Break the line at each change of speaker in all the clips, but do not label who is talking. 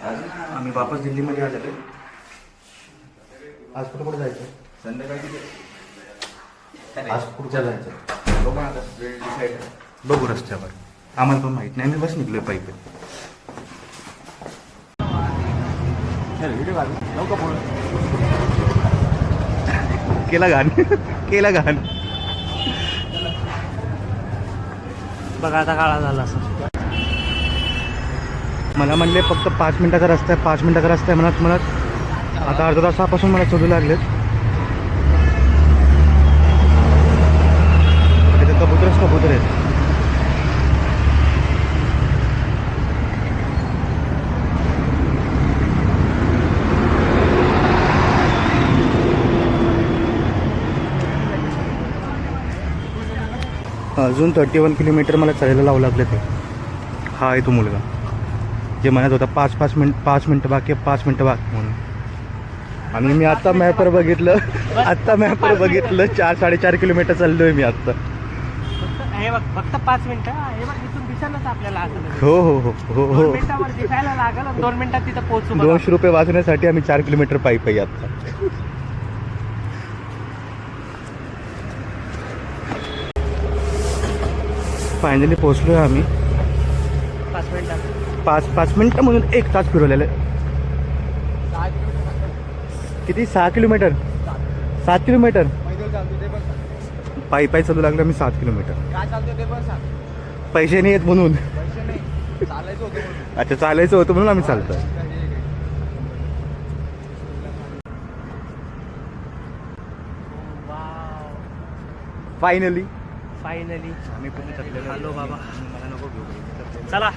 आम्ही वापस दिल्लीमध्ये आलेलो. आज कुठं जायचं?
संध्याकाळी
आज पुढच्या जायचं. बघू रस्त्यावर. आम्हाला पण माहित नाही. आम्ही बस निघलोय पायी. केला घाण केला घाण.
बघा आता काळा झाला असं.
मला म्हणले फक्त 5 मिनिटाचा रस्ता आहे, 5 मिनिटाचा रस्ता आहे म्हणत आता अर्धा तासापासून मला शोधू लागलेत. तिथे कबूतर आहेत. अजून 31 किलोमीटर मला चालायला लावू लागले ते. हा आहे तो मुलगा जे म्हणत होता 5 मिनटं बाकी 5 मिनटं बाकी म्हणून. आणि मी आता मॅपवर बघितलं 4-4.5 किलोमीटर चाललोय मी आत्ता.
हे बघ फक्त 5 मिनिटं. हे बघ इथून दिसेलच आपल्याला असं.
हो हो हो हो हो.
2 मिनिटावर दिसायला लागेल. 2 मिनिटात तिथं पोहोचू.
200 रुपये वाचण्यासाठी आम्ही 4 किलोमीटर पायी आता. फायनली पोहोचलोय आम्ही.
5 मिनिटात
5 मिनिटं म्हणून 1 तास फिरवलेलं. किती? 6 किलोमीटर. 7 किलोमीटर पायी चालू लागलं मी. 7 किलोमीटर. पैसे नाही येत म्हणून. अच्छा चालायचं होतं म्हणून आम्ही चालतोय. फायनली आम्ही पुणे थकलेलो.
हॅलो बाबा.
मला नको घेऊ.
चला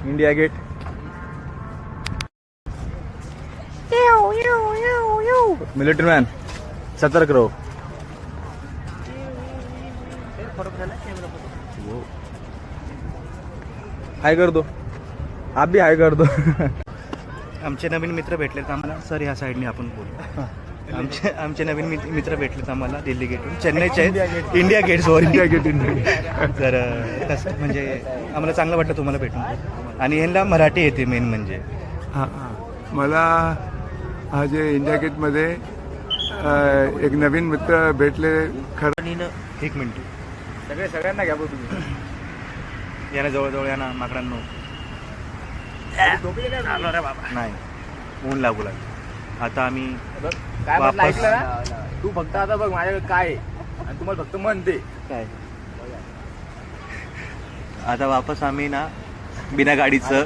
इंडिया गेट. मिलिटरी मॅन सतर्क रहो. हाय कर दो. आप भी हाय कर दो. आमचे नवीन मित्र भेटलेत आम्हाला. सर ह्या साईडने आपण बोलू. आमचे नवीन मित्र भेटलेत आम्हाला दिल्ली गेटून. चेन्नईचे आहेत. India Gate sorry. India Gate. तर कसं म्हणजे आम्हाला चांगलं वाटलं तुम्हाला भेटून. आणि ह्यांना मराठी येते मेन म्हणजे.
हां मला हा जे इंडिया गेटमध्ये एक नवीन मित्र भेटले. खरं
1 मिनिट.
सगळ्यांना घ्या बघ तुम्ही.
यांना जवळ या ना माकडांनो. नाही ऊन लागू लागलं. आता आम्ही
काय म्हटलं
वापस-
ऐकलं ना? तू फक्त आता बघ माझ्याकडे काय आहे आणि तुम्हाला फक्त मन दे.
काय आता वापस आम्ही ना बिना गाडीचं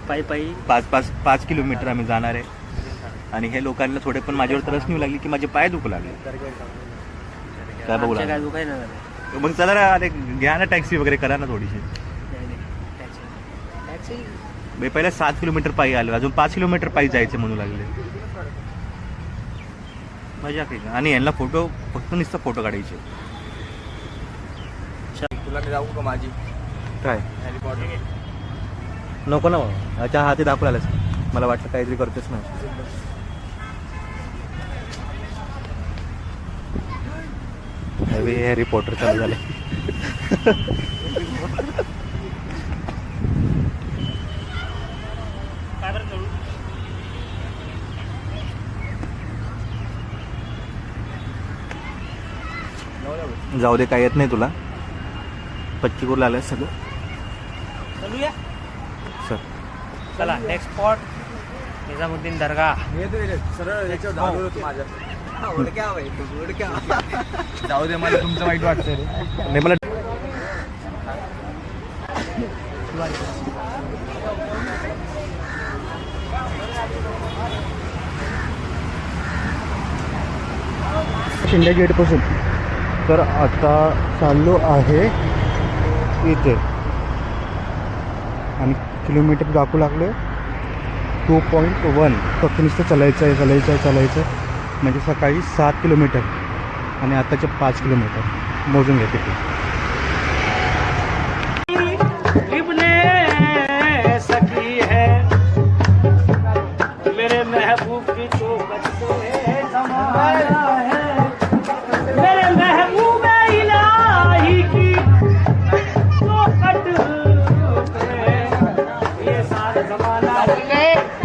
पायी
5 किलोमीटर आम्ही जाणार आहे. आणि हे लोकांना थोडे पण माझ्यावर तरच नाही लागली की माझे पाय दुखू लागले. काय बघू
काय
लागले.
काय नाही.
मग चला ना अरे घ्या ना टॅक्सी वगैरे करा ना थोडीशी. मी पहिला 7 किलोमीटर पायी आलो. अजून 5 किलोमीटर पायी जायचे म्हणू लागले. मजा काही. आणि यांना फोटो फक्त नुसतं फोटो काढायचे.
तुला मी जाऊ का माझी
काय
हॅरी पॉटर?
नको ना अच्छा हाती दाखवू आलास. मला वाटलं काहीतरी करतेच ना. हॅरी पॉटर चालू झाले. जाऊ दे काय येत नाही तुला. पच्ची करून आलं सगळं.
चलूया.
सर
चला नेक्स्ट स्पॉट निजामुद्दीन दर्गा.
सरळ याच्यावर धावलो होतो माझ्या. जाऊ दे मला तुमचं वाईट वाटतंय रे.
नाही मला इंडिया गेटपासून. तर आता चाललो आहे इथे आणि किलोमीटर दाखवू लागलो 2.1. फक्त नुसतं चालायचं म्हणजे सकाळी 7 किलोमीटर आणि आताचे 5 किलोमीटर मोजून घेते ते.
सखी है मेरे महबूब की तो जमाना है. मेरे महबूब इलाही की तो ये सारा आला